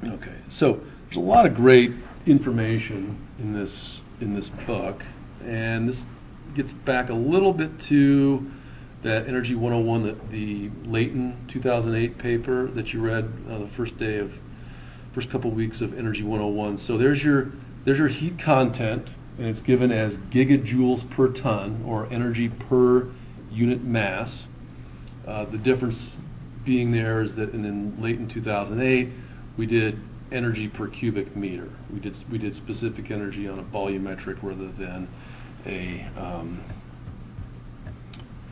Okay, so there's a lot of great information in this book, and this gets back a little bit to that Energy 101, the Layton 2008 paper that you read the first couple weeks of Energy 101. So there's your heat content, and it's given as gigajoules per ton, or energy per unit mass. The difference being there is that in Layton 2008, we did energy per cubic meter. We did specific energy on a volumetric rather than a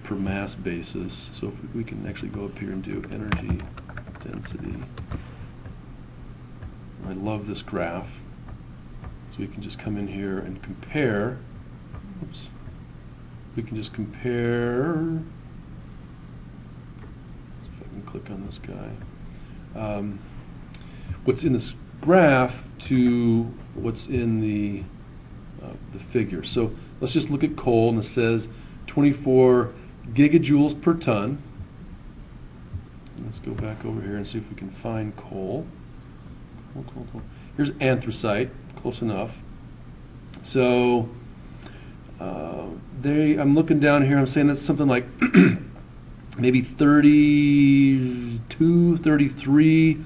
per mass basis. So if we can actually go up here and do energy density. I love this graph. So we can just come in here and compare. Oops. We can just compare. See if I can click on this guy. What's in this graph to what's in the figure. So let's just look at coal, and it says 24 gigajoules per ton. And let's go back over here and see if we can find coal. Coal. Here's anthracite, close enough. So I'm looking down here, I'm saying that's something like maybe 32, 33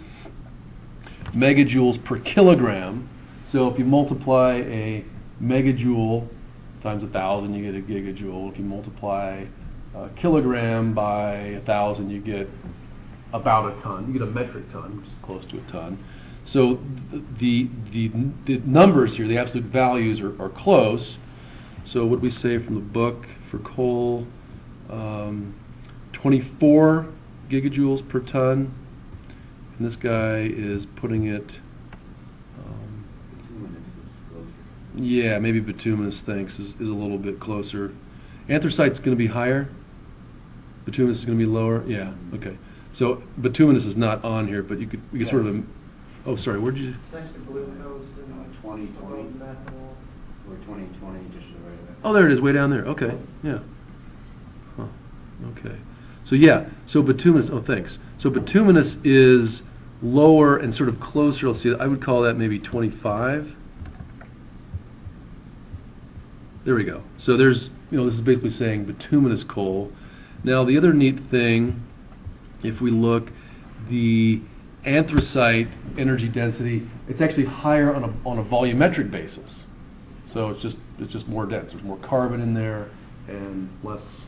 megajoules per kilogram. So if you multiply a megajoule times 1,000, you get a gigajoule. If you multiply a kilogram by 1,000, you get about a ton. You get a metric ton, which is close to a ton. So the numbers here, the absolute values are close. So what do we say from the book for coal? 24 gigajoules per ton. And this guy is putting it, yeah, maybe bituminous thinks is a little bit closer. Anthracite's going to be higher. Bituminous is going to be lower. Yeah, okay. So bituminous is not on here, but you could sort of. Oh, sorry. Where'd you? It's next to glucose and 2020 methanol. or 2020, just to the right of it. Oh, there it is, way down there. Okay, yeah. Huh. Okay. So yeah. So bituminous. Oh, thanks. So bituminous is lower and sort of closer. Let's see. I would call that maybe 25. There we go. So there's, this is basically saying bituminous coal. Now the other neat thing, if we look, the anthracite energy density, it's actually higher on a volumetric basis. So it's just more dense. There's more carbon in there and less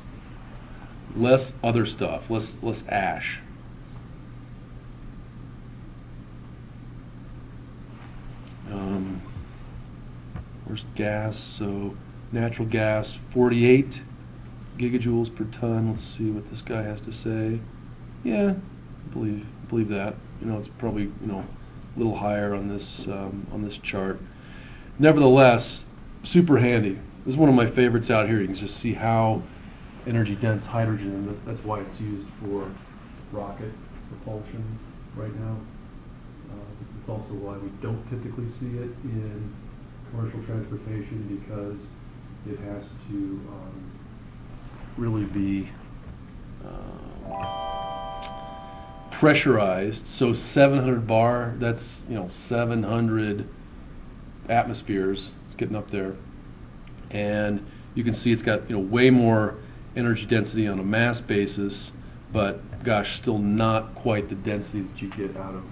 other stuff, less ash. Where's gas? So natural gas, 48 gigajoules per ton. Let's see what this guy has to say. Yeah, believe that. It's probably a little higher on this chart. Nevertheless, super handy. This is one of my favorites out here. You can just see how energy dense hydrogen, and that's why it's used for rocket propulsion right now. It's also why we don't typically see it in commercial transportation, because it has to really be pressurized. So 700 bar, that's 700 atmospheres. It's getting up there, and you can see it's got way more energy density on a mass basis, but gosh, still not quite the density that you get out of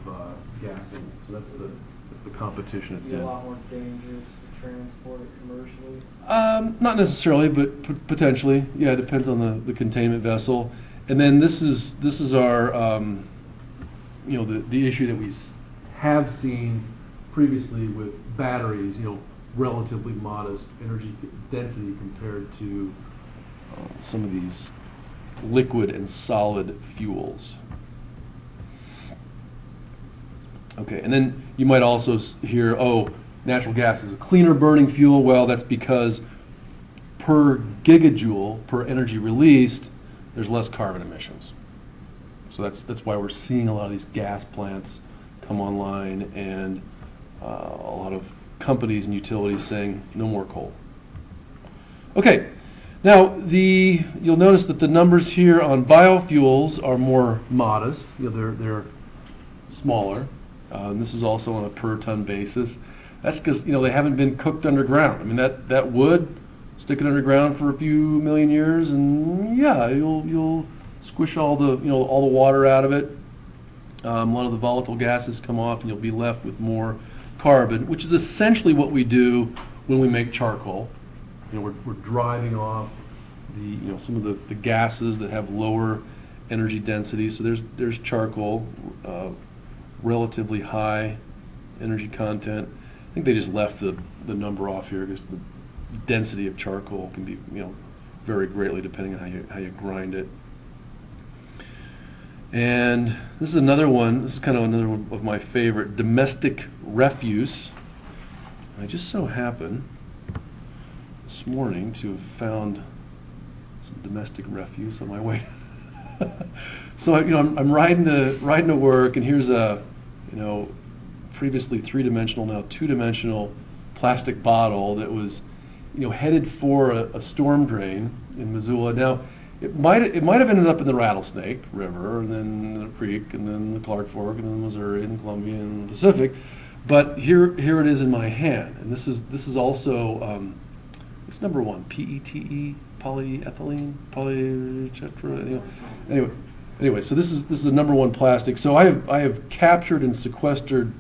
gasoline. So that's the competition it's in. A lot more dangerous to transport it commercially. Not necessarily, but potentially. Yeah, it depends on the containment vessel. And then this is our the issue that we have seen previously with batteries. Relatively modest energy density compared to some of these liquid and solid fuels. Okay, and then you might also hear, oh, natural gas is a cleaner burning fuel. Well, that's because per gigajoule, per energy released, there's less carbon emissions. So that's why we're seeing a lot of these gas plants come online, and a lot of companies and utilities saying no more coal. Okay, now you'll notice that the numbers here on biofuels are more modest. They're smaller. And this is also on a per ton basis. That's because, they haven't been cooked underground. I mean, that wood, stick it underground for a few million years, and yeah, you'll squish all the all the water out of it. A lot of the volatile gases come off, and you'll be left with more carbon, which is essentially what we do when we make charcoal. We're driving off the some of the gases that have lower energy density. So there's charcoal, relatively high energy content. I think they just left the number off here because the density of charcoal can be vary greatly depending on how you grind it. And this is another one. This is kind of another one of my favorite, domestic refuse. I just so happen this morning to have found some domestic refuse on my way. So I'm riding to work, and here's a previously 3-dimensional, now 2-dimensional plastic bottle that was headed for a storm drain in Missoula. Now it might have ended up in the Rattlesnake River, and then the creek, and then the Clark Fork, and then the Missouri, and Columbia, and the Pacific. But here it is in my hand, and this is also it's number 1, PETE, polyethylene, polytetra. Anyway, so this is a number 1 plastic. So I have captured and sequestered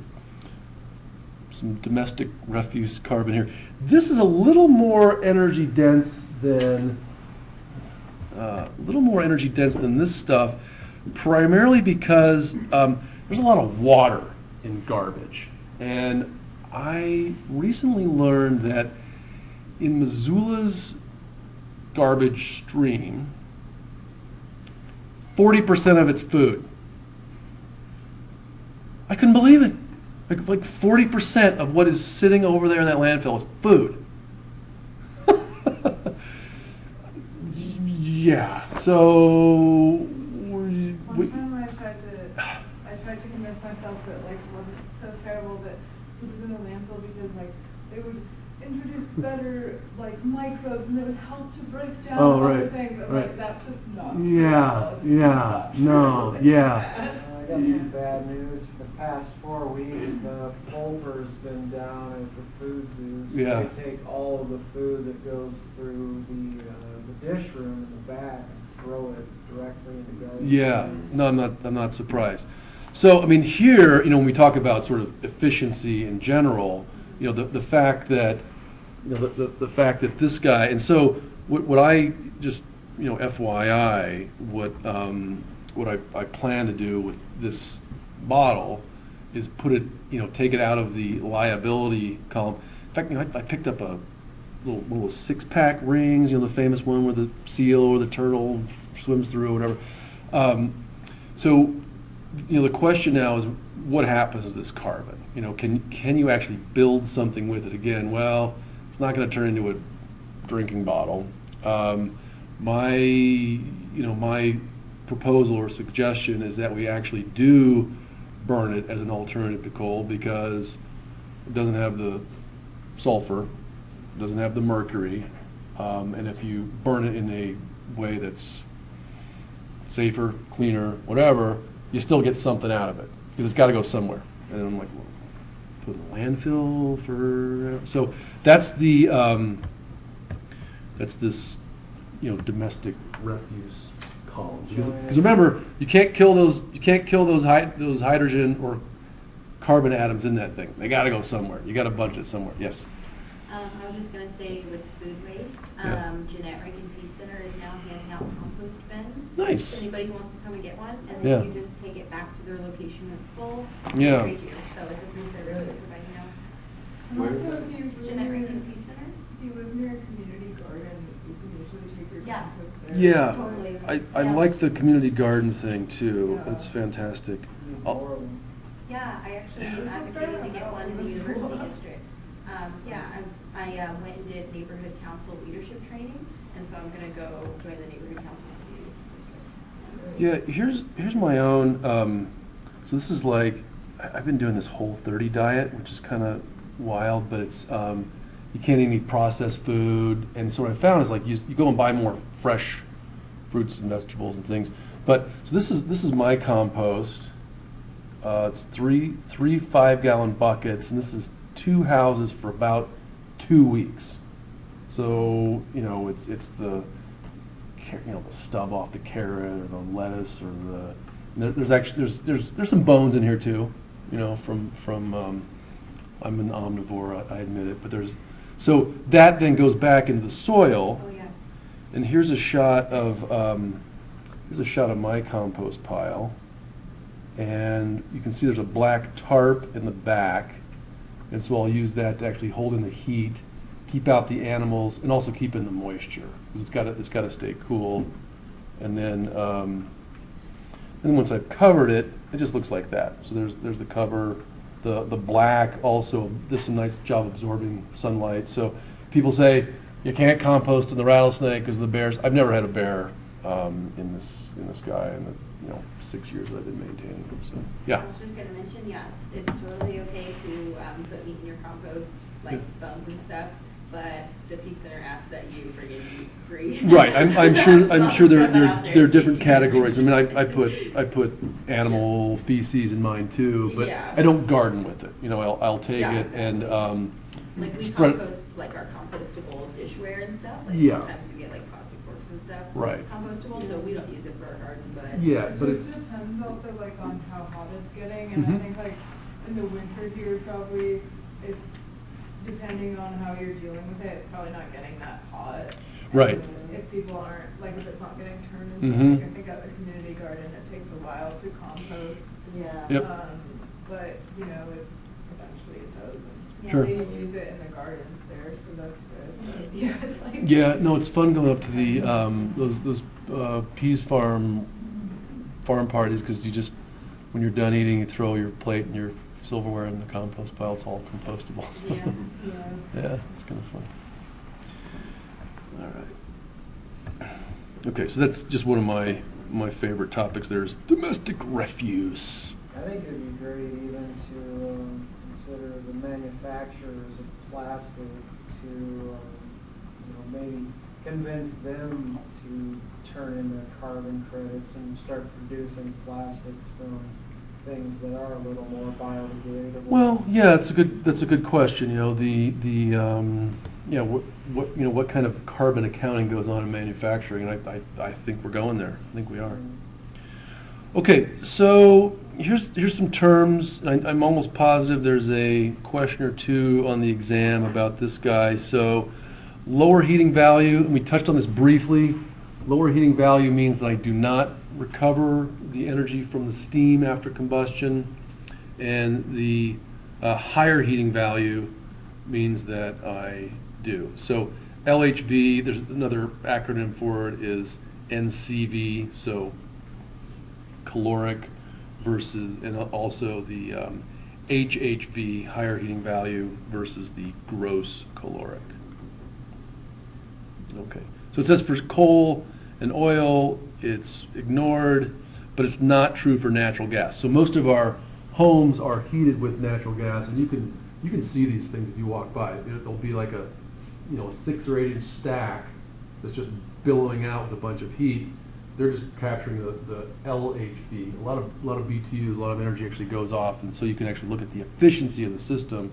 some domestic refuse carbon here. This is a little more energy dense than this stuff, primarily because there's a lot of water in garbage. And I recently learned that in Missoula's garbage stream, 40% of it's food. I couldn't believe it. Like 40% of what is sitting over there in that landfill is food. Yeah, so One time I tried to convince myself that it wasn't so terrible that it was in the landfill because they would introduce better microbes and they would help to break down other things. And that's just not I got some bad news. For the past 4 weeks, the pulver's been down at the food zoo. So Yeah. they take all of the food that goes through the dish room in the back and throw it directly into garbage. Yeah, cans. no, I'm not surprised. So I mean, here, when we talk about sort of efficiency in general, the fact that the fact that this guy, and so what I just FYI, what I plan to do with this bottle is put it, take it out of the liability column. In fact, I picked up one of those 6-pack rings, the famous one where the seal or the turtle swims through or whatever. So, the question now is, what happens to this carbon? Can you actually build something with it again? Well, it's not going to turn into a drinking bottle. My proposal or suggestion is that we actually do burn it as an alternative to coal because it doesn't have the sulfur, it doesn't have the mercury, and if you burn it in a way that's safer, cleaner, whatever, you still get something out of it because it's got to go somewhere. And I'm like, well, put it in the landfill for so that's the that's this domestic refuse column because remember you can't kill those hydrogen or carbon atoms in that thing. They got to go somewhere. You got to budget it somewhere. Yes. I was just going to say with food waste, Yeah. Jeanette Reagan Peace Center is now handing out compost bins. Nice. Anybody who wants to come and get one, and Yeah. then you just take it back to their location when it's full. Yeah. Right here. So it's a free service that everybody knows. And Where is also, it? if you Jeanette live Reagan near, Peace Center. if you live near a community garden, you can usually take your Yeah. compost there. Yeah. Totally. I Yeah. like the community garden thing too. Yeah. It's fantastic. You need Oh. more of them. Yeah, I actually am advocating to get one in the university district. I went and did neighborhood council leadership training, and so I'm going to go join the neighborhood council community district. Yeah, here's my own. So this is I've been doing this Whole30 diet, which is kind of wild, but it's you can't eat any processed food, and so what I found is you go and buy more fresh fruits and vegetables and things. But so this is my compost. It's three 5-gallon buckets, and this is 2 houses for about 2 weeks. So, it's the, the stub off the carrot or the lettuce or there's actually, there's some bones in here too, from I'm an omnivore, I admit it, but so that then goes back into the soil. Oh, yeah. And here's a shot of my compost pile, and you can see there's a black tarp in the back, and so I'll use that to actually hold in the heat, keep out the animals, and also keep in the moisture because it's got to stay cool. And then once I've covered it, it just looks like that. So there's the cover. The black also does a nice job absorbing sunlight. So people say you can't compost in the rattlesnake because of the bears. I've never had a bear in this guy in the 6 years that I've been maintaining him. So yeah. I was just going to mention, yes, it's totally okay to put meat in your compost, like bones and stuff, but the piece center asks that you friggin' eat free. Right, I'm sure there There are different categories. I mean, I put animal feces in mine too, but Yeah. I don't garden with it. I'll take Yeah. it and Like we spread it. compost like our compostable dishware and stuff. Like Yeah. sometimes we get like plastic forks and stuff. Right. It's compostable, so we don't use it for our garden, but. Yeah, It but just it's depends also like on how hot it's getting, and Mhm. I think like in the winter here, probably it's depending on how you're dealing with it, it's probably not getting that hot. Right. And if people aren't, like if it's not getting turned into, Mhm. like I think at the community garden, it takes a while to compost. Yeah. Yep. But, eventually it does. And Sure. They use it in the gardens there, so that's good. But, yeah, it's like. yeah. No, it's fun going up to the those Peas Farm parties because you just when you're done eating, you throw your plate and your silverware in the compost pile. It's all compostable. So. Yeah. Yeah, it's kind of fun. All right. Okay, so that's just one of my favorite topics. There's domestic refuse. I think it'd be great even to consider the manufacturers of plastic to, maybe convince them to turn in their carbon credits and start producing plastics from things that are a little more biodegradable. Well, yeah, that's a good question. What kind of carbon accounting goes on in manufacturing? And I think we're going there. I think we are. Okay, so here's some terms. I'm almost positive there's a question or two on the exam about this guy. So lower heating value, and we touched on this briefly. Lower heating value means that I do not recover the energy from the steam after combustion, and the higher heating value means that I do. So LHV, there's another acronym for it, is NCV, so caloric versus, and also the HHV, higher heating value, versus the gross caloric. Okay, so it says for coal and oil, it's ignored, but it's not true for natural gas. So most of our homes are heated with natural gas, and you can see these things if you walk by. There'll be like a 6 or 8 inch stack that's just billowing out with a bunch of heat. They're just capturing the LHV. A lot of BTUs, a lot of energy actually goes off, and so you can actually look at the efficiency of the system.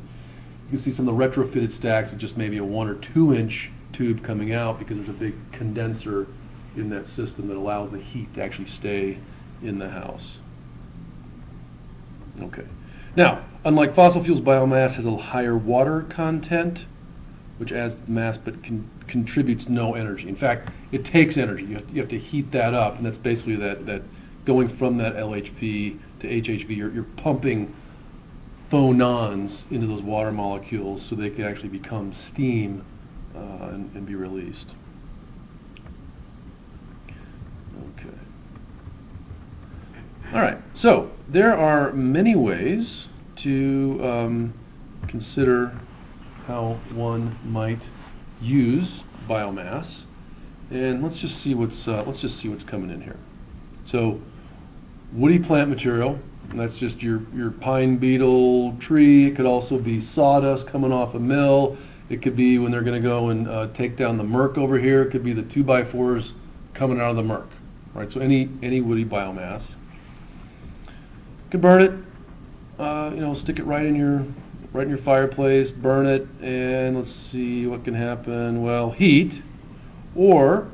You can see some of the retrofitted stacks with just maybe a 1 or 2 inch tube coming out because there's a big condenser in that system that allows the heat to actually stay in the house. Okay. Now, unlike fossil fuels, biomass has a higher water content, which adds to the mass but contributes no energy. In fact, it takes energy. You have to heat that up, and that's basically that going from that LHP to HHV, you're pumping phonons into those water molecules so they can actually become steam and be released. Okay. All right, so there are many ways to consider how one might use biomass, and let's just see what's coming in here. So, woody plant material, and that's just your pine beetle tree. It could also be sawdust coming off a mill. It could be when they're going to go and take down the Merc over here. It could be the 2x4s coming out of the Merc. Right, so any woody biomass. You can burn it, stick it right in your fireplace, burn it, and let's see what can happen. Well, heat, or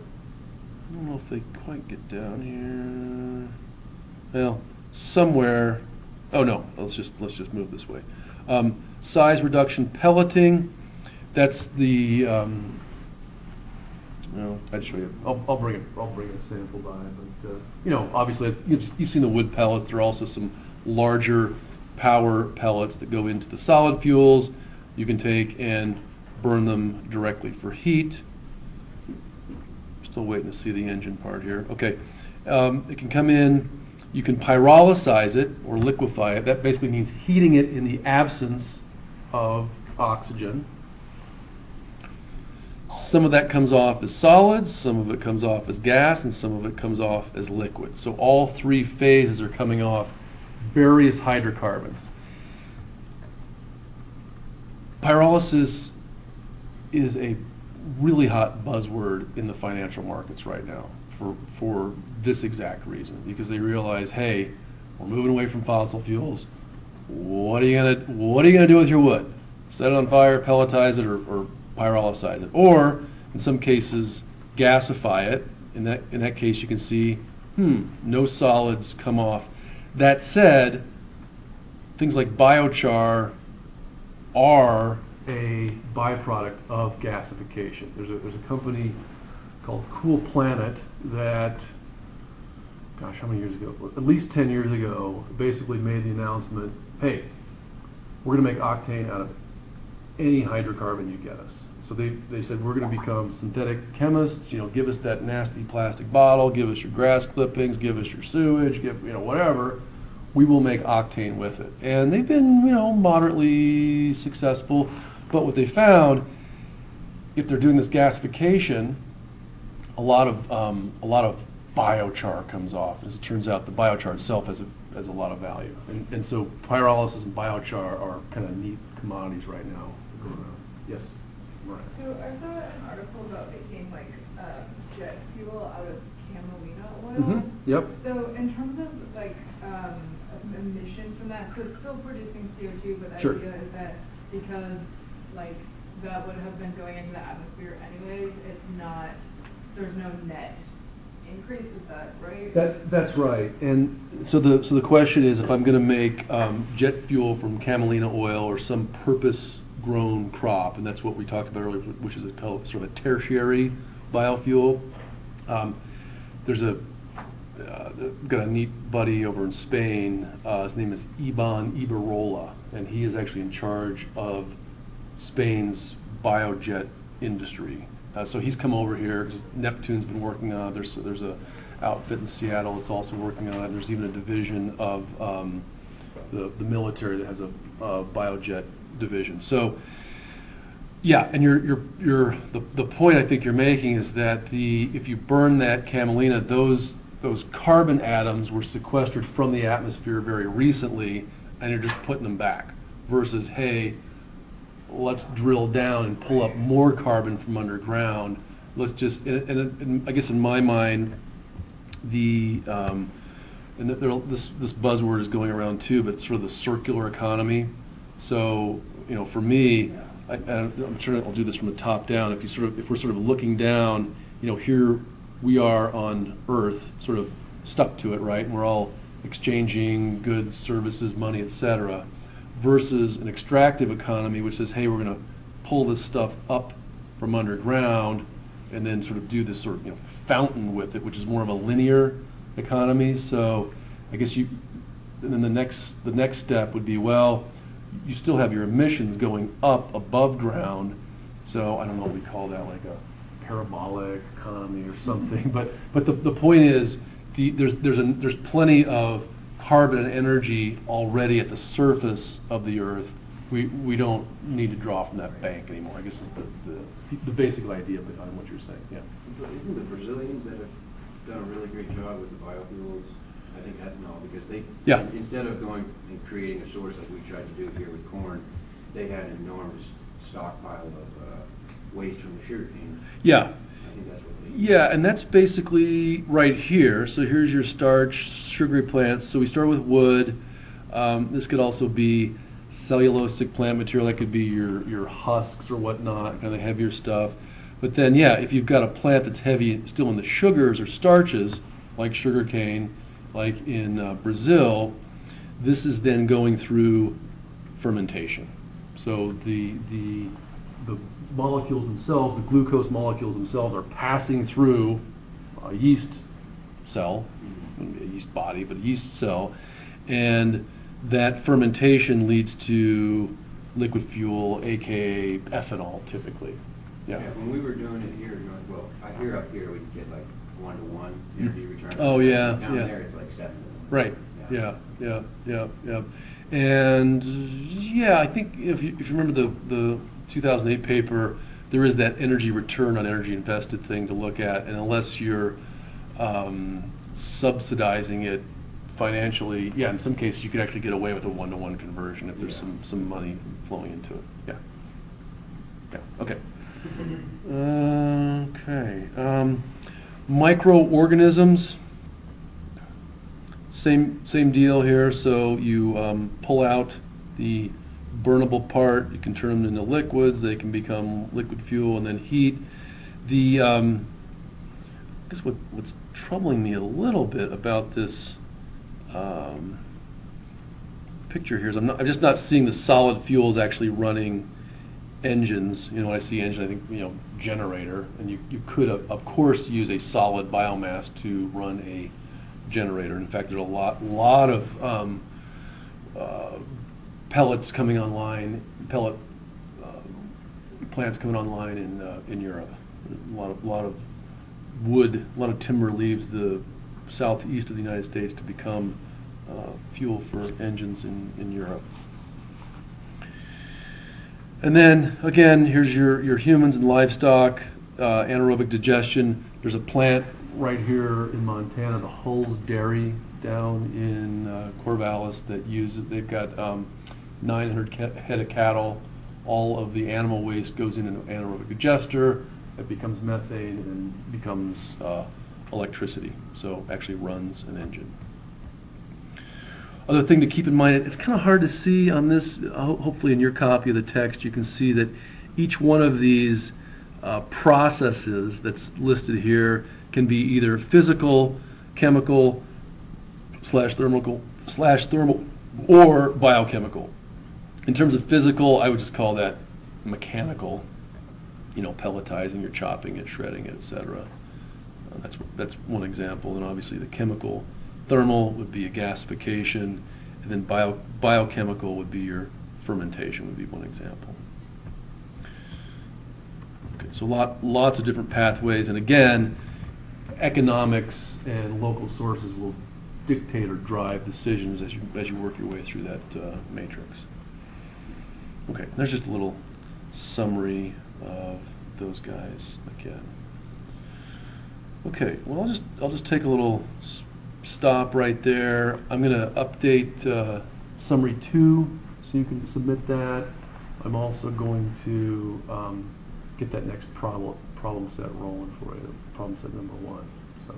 I don't know if they quite get down here. Well, somewhere. Oh no, let's just move this way. Size reduction pelleting. That's the. I'd show you. I'll bring a sample by, but obviously you've seen the wood pellets. There are also some larger power pellets that go into the solid fuels. You can take and burn them directly for heat. Still waiting to see the engine part here. Okay, it can come in. You can pyrolyze it or liquefy it. That basically means heating it in the absence of oxygen. Some of that comes off as solids, some of it comes off as gas, and some of it comes off as liquid. So all three phases are coming off various hydrocarbons. Pyrolysis is a really hot buzzword in the financial markets right now for this exact reason, because they realize, hey, we're moving away from fossil fuels. What are you gonna do with your wood? Set it on fire, pelletize it, or pyrolyze it, or in some cases gasify it. In that case, you can see, no solids come off. That said, things like biochar are a byproduct of gasification. There's a company called Cool Planet that, gosh, how many years ago? At least 10 years ago, basically made the announcement, hey, we're going to make octane out of any hydrocarbon you get us. So they said, we're going to become synthetic chemists, give us that nasty plastic bottle, give us your grass clippings, give us your sewage, whatever. We will make octane with it. And they've been, moderately successful. But what they found, if they're doing this gasification, a lot of biochar comes off. As it turns out, the biochar itself has a lot of value. And so pyrolysis and biochar are kind of neat commodities right now going around. Yes? Right. So I saw an article about making jet fuel out of camelina oil. Yep. So in terms of emissions from that, so it's still producing CO2, but the Sure. idea is that because that would have been going into the atmosphere anyways, there's no net increase, is that right? That's right. And so the question is, if I'm going to make jet fuel from camelina oil or some purpose-grown crop, and that's what we talked about earlier, which is sort of a tertiary biofuel. There's got a neat buddy over in Spain. His name is Iban Ibarola, and he is actually in charge of Spain's biojet industry. So he's come over here because Neptune's been working on it. There's a outfit in Seattle that's also working on it. There's even a division of the military that has a biojet division. So yeah, and the point I think you're making is that if you burn that camelina, those carbon atoms were sequestered from the atmosphere very recently, and you're just putting them back. Versus, hey, let's drill down and pull up more carbon from underground. Let's just, and I guess in my mind, this buzzword is going around too, but it's sort of the circular economy. So, for me, I'm sure I'll do this from the top down. If we're sort of looking down, here we are on Earth, sort of stuck to it, right? And we're all exchanging goods, services, money, etc. Versus an extractive economy, which says, hey, we're going to pull this stuff up from underground and then sort of do this sort of fountain with it, which is more of a linear economy. So I guess and then the next step would be, well, you still have your emissions going up above ground. So I don't know what we call that, like a parabolic economy or something. But the point is, there's plenty of carbon and energy already at the surface of the Earth. We don't need to draw from that bank anymore, I guess is the basic idea behind what you're saying. Yeah. Isn't the Brazilians that have done a really great job with the biofuels, I think ethanol, because they, instead of going and creating a source like we tried to do here with corn, they had an enormous stockpile of waste from the sugarcane. Yeah. I think that's what they Yeah, and that's basically right here. So here's your starch, sugary plants. So we start with wood. This could also be cellulosic plant material. That could be your husks or whatnot, kind of the heavier stuff. But then, yeah, if you've got a plant that's heavy still in the sugars or starches, like sugarcane, like in Brazil, this is then going through fermentation. So the molecules themselves, the glucose molecules themselves, are passing through a yeast cell, a yeast body, but a yeast cell, and that fermentation leads to liquid fuel, aka ethanol, typically. Yeah. When we were doing it here, well, here up here, we could get like 1-to-1 energy return. Oh, yeah, Down yeah. there, it's like 7-to-1. Right. Yeah. And yeah, I think if you remember the 2008 paper, there is that energy return on energy invested thing to look at, and unless you're subsidizing it financially, yeah, in some cases you could actually get away with a 1-to-1 conversion if there's some money flowing into it. Yeah. Okay. Okay. Microorganisms. Same deal here. So you pull out the burnable part. You can turn them into liquids. They can become liquid fuel and then heat. The I guess what's troubling me a little bit about this picture here is I'm just not seeing the solid fuels actually running engines. You know, when I see engine, I think generator, and you could of course use a solid biomass to run a generator. In fact, there's a lot of pellets coming online, pellet plants coming online in Europe. A lot of wood, a lot of timber leaves the southeast of the United States to become fuel for engines in Europe. And then again, here's your humans and livestock, anaerobic digestion. There's a plant right here in Montana, the Hull's Dairy down in Corvallis, that they've got 900 head of cattle. All of the animal waste goes in an anaerobic digester. It becomes methane and becomes electricity. So actually runs an engine. Other thing to keep in mind, it's kind of hard to see on this, hopefully in your copy of the text, you can see that each one of these processes that's listed here can be either physical, chemical, /thermal, or biochemical. In terms of physical, I would just call that mechanical, pelletizing, you're chopping it, shredding it, etc. That's one example. And obviously the chemical, thermal would be a gasification, and then biochemical would be your fermentation, would be one example. Okay, so lots of different pathways, and again, economics and local sources will dictate or drive decisions as you work your way through that matrix. Okay, there's just a little summary of those guys again. Okay, well I'll just take a little stop right there. I'm going to update summary 2 so you can submit that. I'm also going to get that next problem set rolling for you, problem set number 1. So,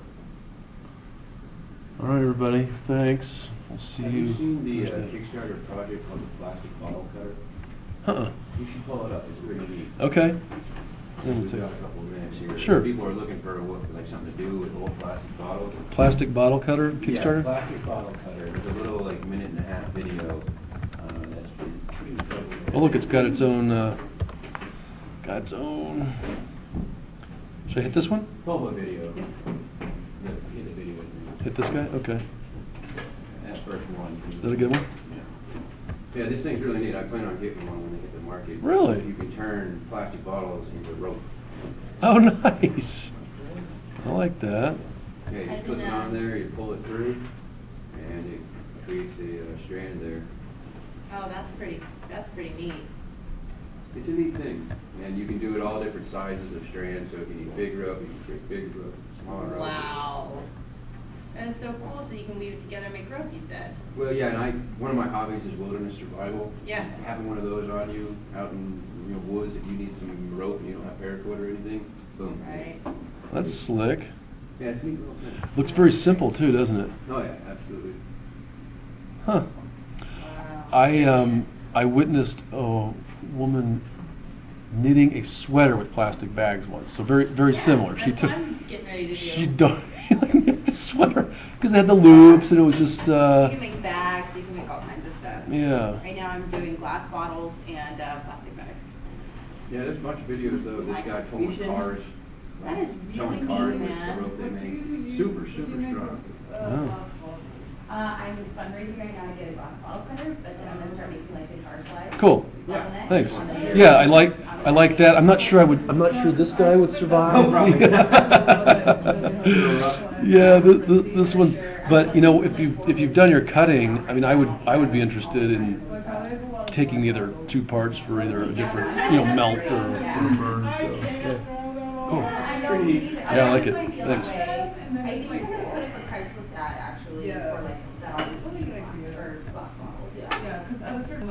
all right, everybody, thanks. We'll see you. Have you seen the Thursday. Kickstarter project called the Plastic Bottle Cutter? Uh-uh. You should pull it up. It's pretty neat. Okay. So we've got a couple of minutes here. Sure. People are looking for something to do with old plastic bottles. Plastic bottle cutter, Kickstarter? Yeah, plastic bottle cutter. There's a little minute-and-a-half video that's pretty incredible. Oh, look, it's got its own. Should I hit this one? Pull the video. Hit the video. Hit this guy? Okay. That first one. Is that a good one? Yeah, this thing's really neat. I plan on getting one when they hit the market. Really? You can turn plastic bottles into rope. Oh, nice. I like that. Yeah, you put it on there, you pull it through, and it creates a strand there. Oh, that's pretty neat. It's a neat thing, and you can do it all different sizes of strands. So if you need big rope, you can create big rope, smaller rope. Wow. That is so cool, so you can weave it together and make rope, you said. Well, yeah, and one of my hobbies is wilderness survival. Yeah. Having one of those on you out in woods, if you need some rope and you don't have paracord or anything, boom. Right. That's slick. Yeah, it's a neat little thing. Looks very simple too, doesn't it? Oh yeah, absolutely. Huh. I witnessed a woman knitting a sweater with plastic bags once, so very similar. She That's took, what I'm getting ready to do. she done knit the sweater because they had the loops and it was just, You can make bags, you can make all kinds of stuff. yeah. Right now I'm doing glass bottles and plastic bags. Yeah, there's a bunch of videos though, this guy pulling Fusion. cars. That is towing really cars neat, with man. the rope they What do you make. do? Super, What do super you make? strong. Oh. I'm fundraising right now to get a glass bottle cutter, but then I'm gonna start making like guitar slides. Cool. On it. Thanks. On the Yeah, I shirt. like that. I'm not sure this guy would survive. Probably. Yeah, this one's, but you know, if you've done your cutting, I mean, I would be interested in taking the other two parts for either a different, melt or burn, so, yeah. Cool. I know, we need it. Yeah, I like it. always feel Thanks. that way. I think we're gonna put up a Craigslist ad actually Yeah. for like, that always, or glass bottles, yeah. Yeah, because at a certain